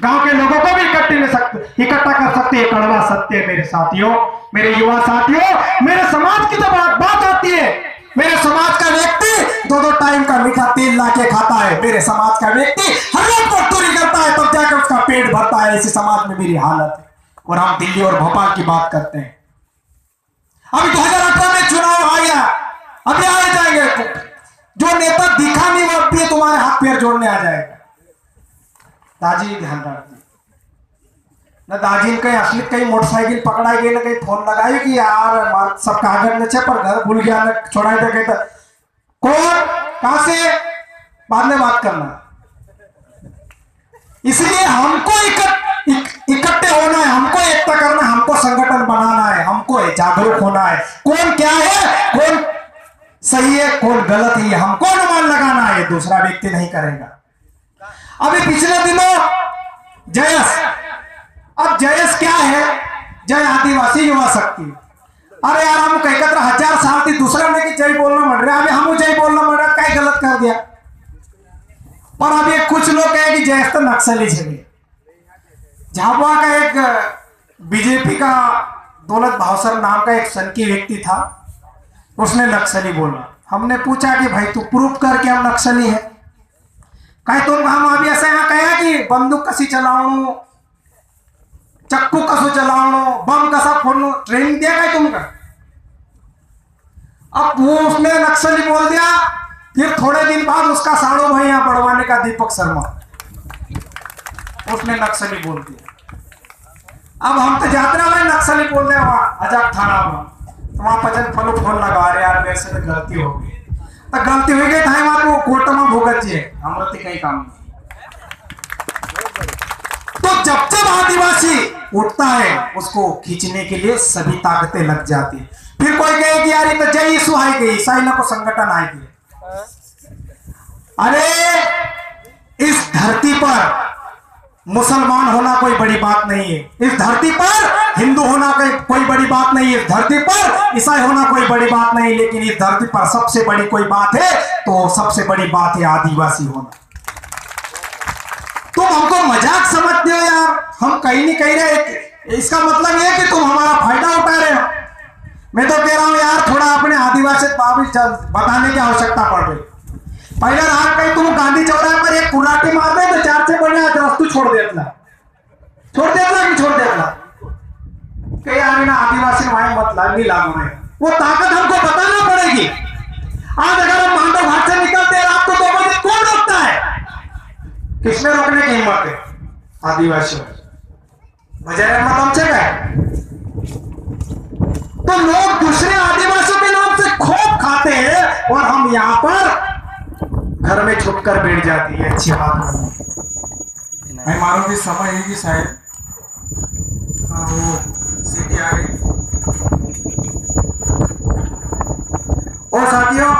गांव के लोगों को भी इकट्ठा कर सकते हैं, कड़वा सत्य है मेरे साथियों, मेरे युवा साथियों। मेरे समाज की तो बात आती है, मेरे समाज का व्यक्ति 2-2 टाइम का मीठा तेल लाके खाता है, मेरे समाज का व्यक्ति हर रोज मजदूरी करता है तब जाकर उसका पेट भरता है। इसी समाज में मेरी हालत है। और हम दिल्ली और भोपाल की बात करते हैं। अभी 2018 में चुनाव आ गया, अभी आ जाएंगे, जो नेता दिखा नहीं वो भी तुम्हारे हाथ पैर जोड़ने आ जाएगा। दाजी ध्यान रखिए ना, दाजी ने कहीं असली कहीं मोटरसाइकिल पकड़ाई गई ना, कहीं फोन लगाई कि यार सब कागज न छे पर घर भूल गया, छोड़ा दे गए। कौन कहां से बाद में बात करना। इसलिए हमको इकट्ठे होना है, हमको एकता करना है, हमको संगठन बनाना है, हमको जागरूक होना है। कौन क्या है, कौन सही है, कौन गलत है, हमको अनुमान लगाना है, दूसरा व्यक्ति नहीं करेगा। अभी पिछले दिनों जयस, अब जयस क्या है, जय आदिवासी युवा शक्ति। अरे यार हम कहते 1000 साल थी दूसरा ने कि जय बोलना मर रहा, अभी हम जय बोलना मर रहा, क्या गलत कर दिया। और अभी कुछ लोग कहे कि जयस तो नक्सली छे। झाबुआ का एक बीजेपी का दौलत भावसर नाम का एक सनकी व्यक्ति था, उसने नक्सली बोला। हमने पूछा कि भाई तू प्रूफ कर कि हम नक्सली है। कहे तुम हम अभी ऐसे यहाँ कहे कि बंदूक कसी चलाऊं, चक्कू कसो चलाऊं, बम कसा फोड़ू, ट्रेनिंग दिया गया तुमका। अब वो उसने नक्सली बोल दिया। फिर थोड़े दिन बाद उसका साड़ू भाई यहाँ बढ़वाने का दीपक शर्मा, उसने नक्सली बोल दिया। अब हम तो यात्रा में नक्सली बोल रहे वहां आजाद थाना में, वहां पचन फलो फोन लगा रहे यार मेरे से तो गलती हो गई, तो गलती हो गई था वहां को कोर्ट में भुगत जी हमरती कहीं काम नहीं। तो जब जब आदिवासी उठता है उसको खींचने के लिए सभी ताकतें लग जाती है। फिर कोई कहे कि यार ये तो जय यीशु आई गई, ईसाई को संगठन आएगी। अरे इस धरती पर मुसलमान होना कोई बड़ी बात नहीं है, इस धरती पर हिंदू होना कोई बड़ी बात नहीं है, इस धरती पर ईसाई होना कोई बड़ी बात नहीं, लेकिन इस धरती पर सबसे बड़ी कोई बात है तो सबसे बड़ी बात है आदिवासी होना। तुम हमको मजाक समझते हो यार, हम कहीं नहीं कह रहे, इसका मतलब यह कि तुम हमारा फायदा उठा रहे हो। मैं तो कह रहा हूं यार थोड़ा अपने आदिवासी बताने की आवश्यकता पड़ रही। पहले रात कहीं तुम गांधी चौराहे पर एक कुराटी मार दे तो 4 से बढ़िया वस्तु छोड़ देता कि छोड़ देता कि यार ना आदिवासी वहां मतलब नहीं लागू है, वो ताकत हमको बताना पड़ेगी। आज अगर हम मांडव घाट से निकलते हैं रात को 2 बजे, कौन रोकता है? किसने रोकने की हिम्मत है? आदिवासी वजह हमसे गए। तो लोग दूसरे आदिवासियों के नाम से खोप खाते हैं और हम यहां पर घर में छुप कर बैठ जाती है। अच्छी बात नहीं, मैं मारूंगी समय ही शायद वो सीटी आ गई। और साथियों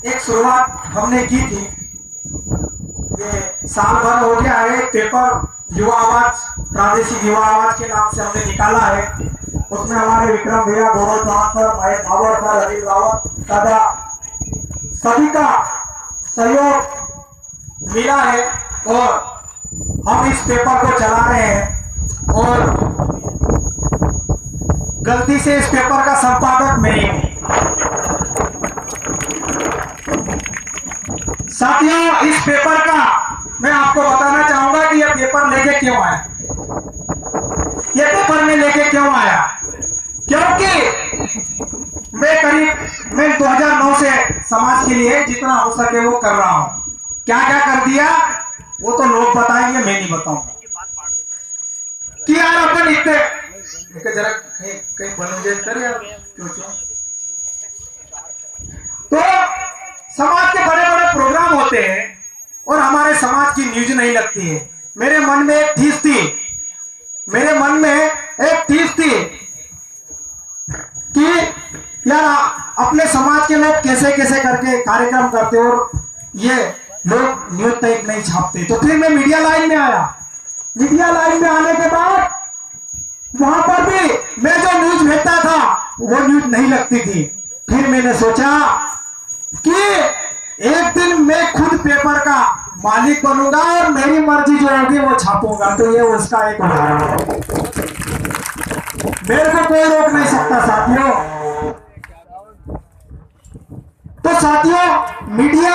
एक शुरुआत हमने की थी, ये साल भर हो गया है, पेपर युवा आवाज, प्रादेशिक युवा आवाज के नाम से हमने निकाला है। उसमें हमारे विक्रम भैया, गौरव चौहान, महेश भावर, रवि रावत दादा सभी का सहयोग मिला है और हम इस पेपर को चला रहे हैं। और गलती से इस पेपर का संपादक मैं ही हूं। साथियों इस पेपर का मैं आपको बताना चाहूंगा कि यह पेपर लेके क्यों आया। यह पेपर में लेके क्यों आया, क्योंकि मैं 2009 से समाज के लिए जितना हो सके वो कर रहा हूं। क्या क्या कर दिया वो तो लोग बताएंगे, मैं नहीं बताऊंगा कि यार अपन इतने जरा कहीं बनोगे कर यार क्यों। तो समाज के बड़े बड़े प्रोग्राम होते हैं और हमारे समाज की न्यूज नहीं लगती है। मेरे मन में एक ठीस थी कि यार अपने समाज के लोग कैसे कैसे करके कार्यक्रम करते और ये लोग न्यूज तक नहीं छापते। तो फिर मैं मीडिया लाइन में आया। मीडिया लाइन में आने के बाद वहां पर भी मैं जो न्यूज भेजता था वो न्यूज नहीं लगती थी। फिर मैंने सोचा कि एक दिन मैं खुद पेपर का मालिक बनूंगा और मेरी मर्जी जो होगी वो छापूंगा। तो ये उसका एक उदाहरण है। मेरे को कोई रोक नहीं सकता साथियों। तो साथियों, मीडिया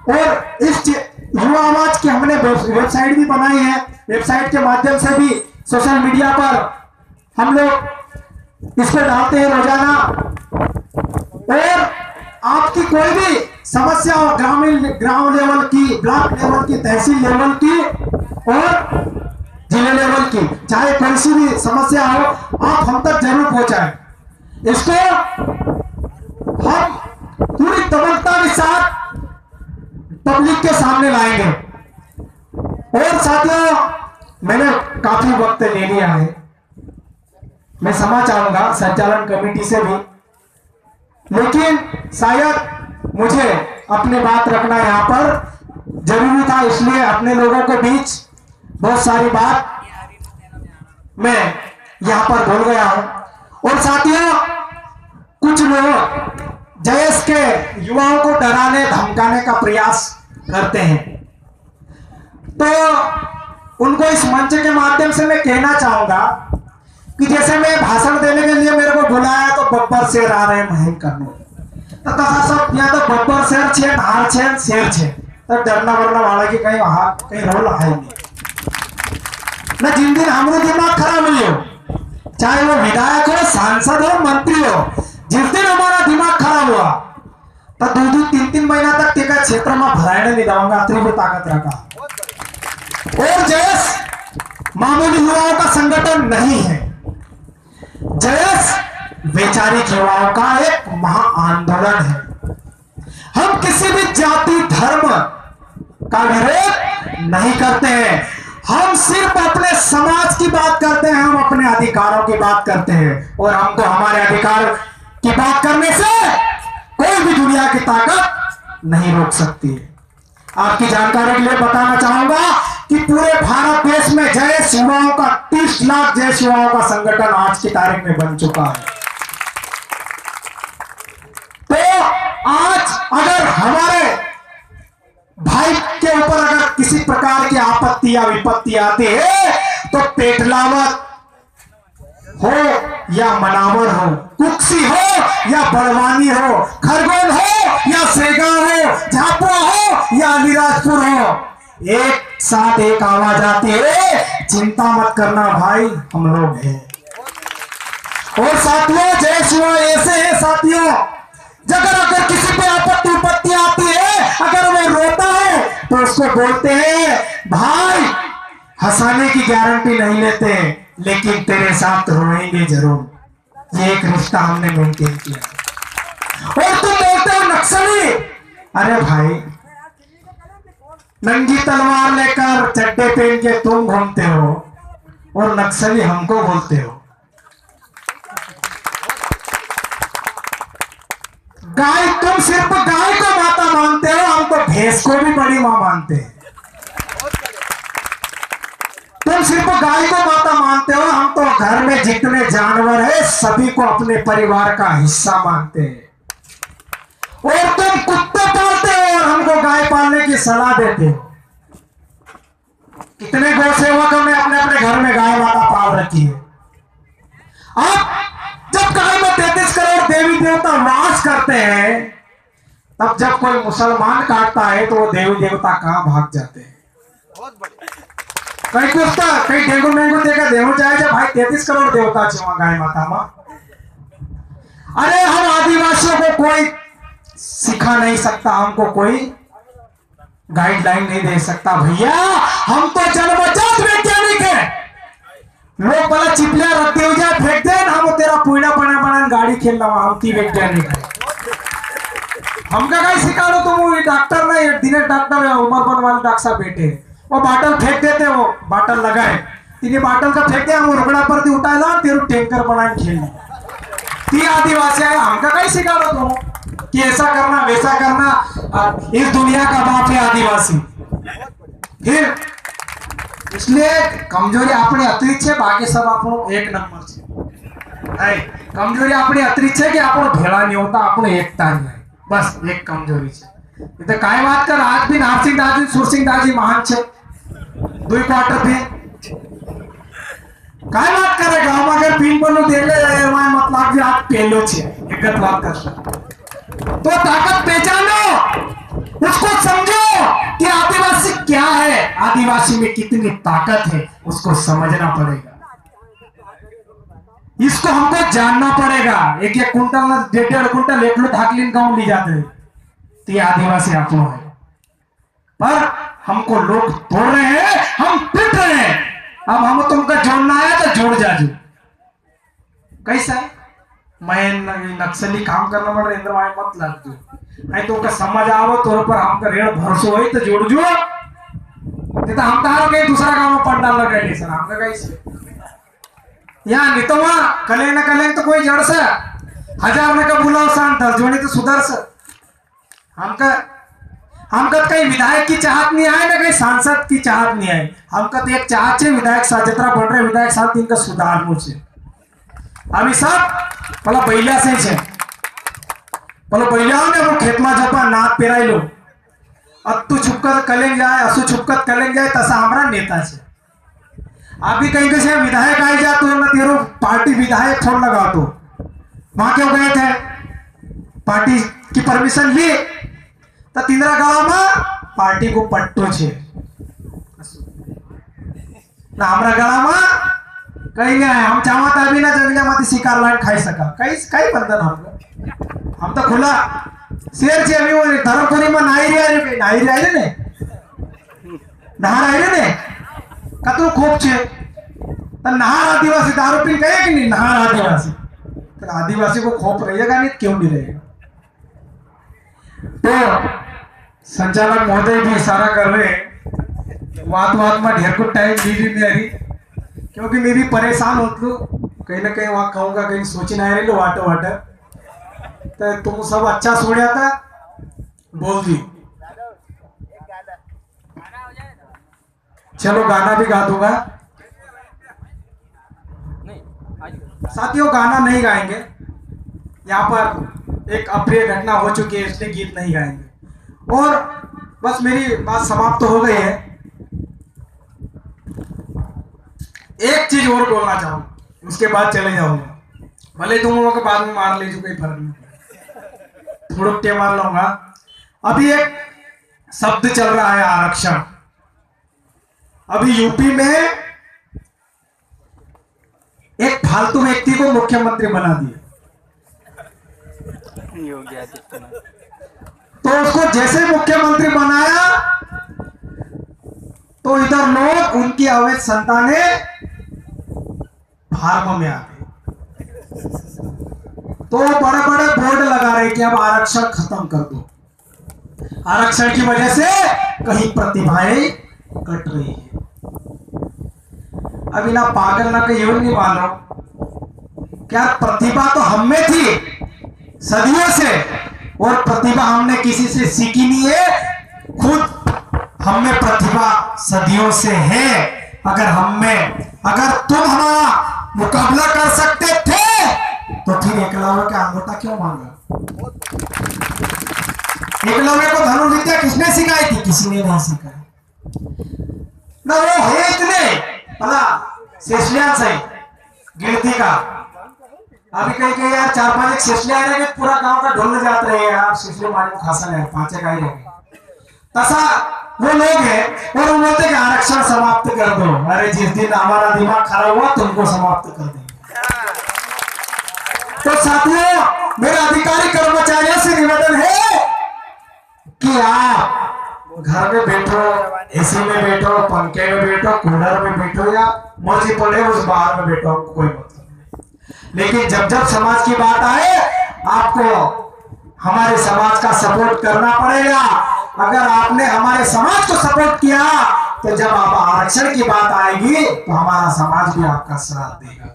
और इस युवा आवाज की हमने वेबसाइट भी बनाई है। वेबसाइट के माध्यम से भी सोशल मीडिया पर हम लोग इस पर डालते हैं रोजाना। और आपकी कोई भी समस्या हो, ग्राम लेवल की, ब्लॉक लेवल की, तहसील लेवल की और जिले लेवल की, चाहे कोई सी भी समस्या हो, आप हम तक जरूर पहुंचाएं। इसको हम पूरी तमन्ना के साथ पब्लिक के सामने लाएंगे। और साथियों, मैंने काफी वक्त ले लिया है। मैं क्षमा चाहूंगा संचालन कमेटी से भी, लेकिन शायद मुझे अपनी बात रखना यहाँ पर जरूरी था, इसलिए अपने लोगों के बीच बहुत सारी बात मैं यहाँ पर बोल गया हूं। और साथियों, कुछ लोग जयेश के युवाओं को डराने धमकाने का प्रयास करते हैं। तो उनको इस मंच के माध्यम से मैं कहना चाहूंगा कि जैसे मैं भाषण देने के लिए मेरे को बुलाया तो बब्बर शेर आ रहे हैं महल करने, तो तथा सब यहाँ तो बब्बर शेर छे, हार छे, शेर छे, तो डरना वरना वाला की कहीं वहां कहीं रोल है नहीं ना। जिन दिन हमारा दिमाग खराब हुई हो, चाहे वो विधायक हो, सांसद हो, मंत्री हो, जिस दिन हमारा दिमाग खराब हुआ तो 2-3 महीना तक टीका क्षेत्र में भराने नहीं दूंगा। तीव्र ताकत रखा। और जयेश मामूली युवाओं का संगठन नहीं है। जयेश वैचारिक युवाओं का एक महा आंदोलन है। हम किसी भी जाति धर्म का विरोध नहीं करते हैं। हम सिर्फ अपने समाज की बात करते हैं, हम अपने अधिकारों की बात करते हैं। और हमको हमारे अधिकार की बात करने से कोई भी दुनिया की ताकत नहीं रोक सकती है। आपकी जानकारी के लिए बताना चाहूंगा कि पूरे भारत देश में जयेश युवाओं का 30 लाख जयेश युवाओं का संगठन आज की तारीख में बन चुका है। तो आज अगर हमारे भाई के ऊपर अगर किसी प्रकार की आपत्ति या विपत्ति आती है तो पेटलावत हो या मनावर हो, कुक्सी हो या बड़वानी हो, खरगोन हो या सेगांव हो, झापुआ हो या अलीराजपुर हो, एक साथ एक आवाज आती है, चिंता मत करना भाई, हम लोग हैं। और साथियों, जयेश युवा ऐसे है साथियों, अगर किसी पे आपत्ति विपत्ति आती है, अगर वो रोता है तो उसको बोलते हैं भाई, हंसाने की गारंटी नहीं लेते लेकिन तेरे साथ रोएंगे जरूर। ये एक रिश्ता हमने मेंटेन किया। और तुम बोलते हो नक्सली, अरे भाई नंगी तलवार लेकर चड्डे पहन के तुम घूमते हो और नक्सली हमको बोलते हो। गाय, तुम सिर्फ गाय को माता मानते हो, हम तो भैंस को भी बड़ी मां मानते हैं। तुम सिर्फ गाय को माता मानते हो, हम तो घर में जितने जानवर है सभी को अपने परिवार का हिस्सा मानते हैं। और तुम कुत्ते पालते हो और हमको गाय पालने की सलाह देते हो। कितने गौ सेवक ने अपने अपने घर में गाय माता पाल रखी है। अब जब गाय में 33 करोड़ देवी देवता वास करते हैं, तब जब कोई मुसलमान काटता है तो वो देवी देवता कहां भाग जाते हैं। कहीं कुछ कहीं डेंगू मेंगू देखा देव जाए जब भाई 33 करोड़ देवता छे वहां गाय माता में। अरे हम आदिवासियों को कोई सिखा नहीं सकता, हमको कोई गाइडलाइन नहीं दे सकता भैया, हम तो जन्मजात वैज्ञानिक है। लोग बोला चिपलिया रख दे जाए फेंक दे, हम तेरा पुईड़ा बना बना गाड़ी खेल रहा हम की वैज्ञानिक है। हमका कहीं सिखा लो, तुम डॉक्टर नहीं, दिनेश डॉक्टर है, उमर वाले डॉक्टर साहब बेटे, वो बाटल फेंक देते, वो बाटल लगाए तीन बाटल का फेंक दिया, हम रुकड़ा पर उठाए ला तेरू टैंकर बनाए खेल। ती आदिवासी है, हमका कहीं सिखाओ तुम कि ऐसा करना वैसा करना। इस दुनिया का बाप है आदिवासी। फिर इसलिए कमजोरी अपनी अतिरिक्त है, बाकी सब आप एक नंबर है। कमजोरी अपनी अतिरिक्त है कि आप भेड़ा नहीं होता, आप एकता नहीं है, बस एक कमजोरी है। तो काय बात कर, आज भी नारसिंह दाजी सुरसिंह दाजी महान है, 2 क्वार्टर भी काय बात करे गांव में अगर पिन पर देले मतलब कि आप पहलो छे एक बात कर। तो ताकत पहचानो, उसको समझो कि आदिवासी क्या है, आदिवासी में कितनी ताकत है, उसको समझना पड़ेगा, इसको हमको जानना पड़ेगा। एक कुंटल 1.5 कुंटल एक धाकलीन गांव ली जाते हैं, तो आदिवासी आपको है, पर हमको लोग तोड़ रहे हैं, हम पिट रहे हैं। अब हम तुमको जोड़ना है तो जोड़ जाजू। कैसा है, मैं नक्सली काम करना पड़ रहा है, मत लग जो तो समझ आओ तोर पर हमका रेड़ भरोसो है तो जोड़ जो, नहीं तो हम कहा कहीं दूसरा काम में पड़ डाल रहे सर हमका कैसे यहाँ नहीं तो वहां कले न कले तो कोई जड़ से 1000 में का बुलाओ शांत 10 जोड़ी तो सुधर से। हमका कहीं विधायक की चाहत नहीं आए ना कहीं सांसद की चाहत नहीं आए, हमका तो एक चाहत है विधायक साहब जितना बढ़ रहे विधायक साहब इनका सुधार मुझे अभी सब पहला बैलिया से है, पहले बैलिया ने वो खेत में जपा नाथ पेराई लो, अत्तु छुपकर कलेंग जाए असु छुपकर कलेंग जाए, तसा हमारा नेता से अभी कहीं कैसे विधायक आई जा तो ना तेरो पार्टी विधायक छोड़ लगा तो वहां क्यों गए थे, पार्टी की परमिशन ली तो तिंद्रा गांव में पार्टी को पट्टो छे ना हमारा गला में कहीं गए हम चाहता अभी ना जंगलिया माती शिकार लाइन खाई सका कई बंधन हम तो खुला शेर छे अभी वो धर्मपुरी में नाई रहे ने नहार आए ने कतरो खूब छे तो नहार आदिवासी दारू पी कहे कि नहीं नहार आदिवासी, तो आदिवासी को खोप रहेगा नहीं क्यों नहीं रहेगा। तो संचालक महोदय भी इशारा कर रहे हैं, बात में ढेर को टाइम दी भी नहीं आ रही क्योंकि मैं भी परेशान हो कहीं ना कहीं वहां कहूंगा कहीं सोची ना रही लो वाटर तो तुम सब अच्छा सोड़ा था बोल दी, चलो गाना भी गा दूंगा। साथियों गाना नहीं गाएंगे, यहाँ पर एक अप्रिय घटना हो चुकी है इसलिए गीत नहीं गाएंगे। और बस मेरी बात समाप्त तो हो गई है, एक चीज और बोलना चाहूंगा उसके बाद चले जाऊंगा, भले तुम लोगों के बाद में मार लीजिए कोई फर्क नहीं, थोड़ा मार लूंगा। अभी एक शब्द चल रहा है आरक्षण, अभी यूपी में एक फालतू व्यक्ति को मुख्यमंत्री बना दिया, योगी आदित्यनाथ, तो उसको जैसे मुख्यमंत्री बनाया तो इधर लोग उनकी अवैध संतानें फार्म में आ गए, तो बड़े बड़े बोर्ड लगा रहे कि अब आरक्षण खत्म कर दो, आरक्षण की वजह से कहीं प्रतिभाएं कट रही है। अभी ना पागल ना कहीं नहीं मानो, क्या प्रतिभा तो हम में थी सदियों से, और प्रतिभा हमने किसी से सीखी नहीं है, खुद हम में प्रतिभा सदियों से है। अगर तुम हमारा मुकाबला कर सकते थे तो फिर एकलव्य का अंगूठा क्यों मांगा? एकलव्य को धनुर्विद्या किसने सिखाई थी? किसी ने नहीं सिखाई ना, वो है इतने भला शेषलिया से गिनती का। अभी कहीं यार 4-5 शेषलिया रहे कि पूरा गांव का ढोल जात रहे हैं यार, शेषलिया मारे को खासा है 5 का ही रहे तसा वो लोग हैं और वो बोलते कि आरक्षण समाप्त कर दो। अरे जिस दिन हमारा दिमाग खराब हुआ तुमको समाप्त कर देंगे। तो साथियों मेरा अधिकारी कर्मचारियों से निवेदन है कि आप घर में बैठो, एसी में बैठो, पंखे में बैठो, कूलर में बैठो या मर्जी पड़े उस बाहर में बैठो, कोई मतलब नहीं। लेकिन जब समाज की बात आए आपको हमारे समाज का सपोर्ट करना पड़ेगा। अगर आपने हमारे समाज को सपोर्ट किया तो जब आप आरक्षण की बात आएगी तो हमारा समाज भी आपका साथ देगा।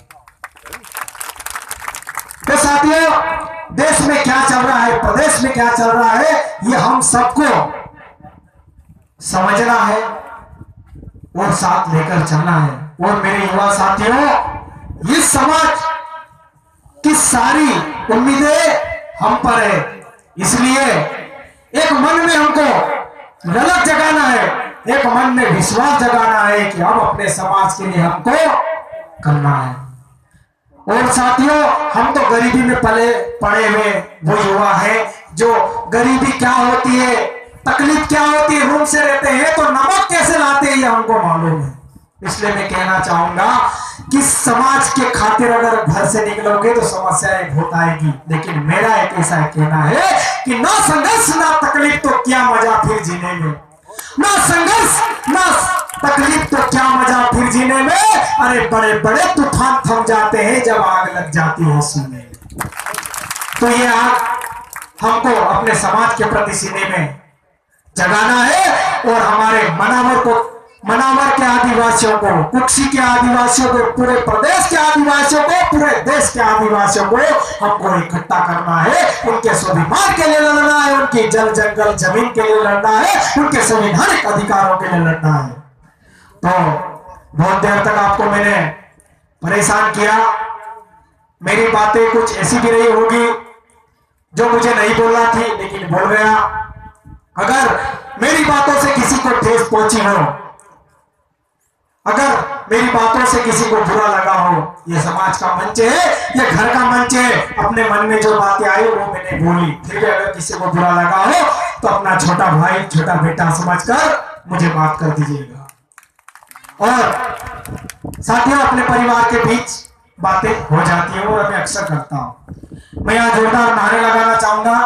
तो साथियों, देश में क्या चल रहा है, प्रदेश में क्या चल रहा है, ये हम सबको समझना है और साथ लेकर चलना है। और मेरे युवा साथियों, इस समाज की सारी उम्मीदें हम पर है, इसलिए एक मन में हमको ललक जगाना है, एक मन में विश्वास जगाना है कि हम अपने समाज के लिए हमको करना है। और साथियों, हम तो गरीबी में पड़े हुए वो युवा है जो गरीबी क्या होती है, तकलीफ क्या होती है, रूम से रहते हैं तो नमक कैसे लाते हैं ये हमको मालूम है। इसलिए मैं कहना चाहूंगा कि समाज के खातिर अगर घर से निकलोगे तो समस्याएं बहुत आएगी, लेकिन मेरा एक ऐसा कहना है कि ना संघर्ष ना तकलीफ तो क्या मजा फिर जीने में, ना संघर्ष ना तकलीफ तो क्या मजा फिर जीने में। अरे बड़े बड़े तूफान थम जाते हैं जब आग लग जाती है सीने। तो ये आग हमको अपने समाज के प्रति सीने में जगाना है और हमारे मनावर के आदिवासियों को, कुक्षी के आदिवासियों को, पूरे प्रदेश के आदिवासियों को, पूरे देश के आदिवासियों को हमको इकट्ठा करना है। उनके स्वाभिमान के लिए लड़ना है, उनकी जल जंगल जमीन के लिए लड़ना है, उनके संवैधानिक अधिकारों के लिए लड़ना है। तो बहुत देर तक आपको मैंने परेशान किया, मेरी बातें कुछ ऐसी भी रही होगी जो मुझे नहीं बोलना थी लेकिन बोल गया। अगर मेरी बातों से किसी को ठेस पहुंची हो, अगर मेरी बातों से किसी को बुरा लगा हो, ये समाज का मंच है, ये घर का मंच है, अपने मन में जो बातें आई वो मैंने बोली। फिर भी अगर किसी को बुरा लगा हो तो अपना छोटा भाई छोटा बेटा समझकर मुझे माफ कर दीजिएगा। और साथियों, अपने परिवार के बीच बातें हो जाती है और मैं अक्सर करता हूं। मैं यहाँ जोरदार नारे लगाना चाहूंगा,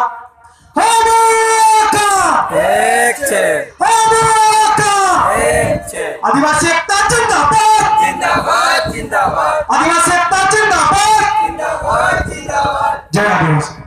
आदिवासी एकता जिंदाबाद, जिंदाबाद जिंदाबाद, आदिवासी एकता जिंदाबाद, जिंदाबाद जिंदाबाद। जय आदिवासी।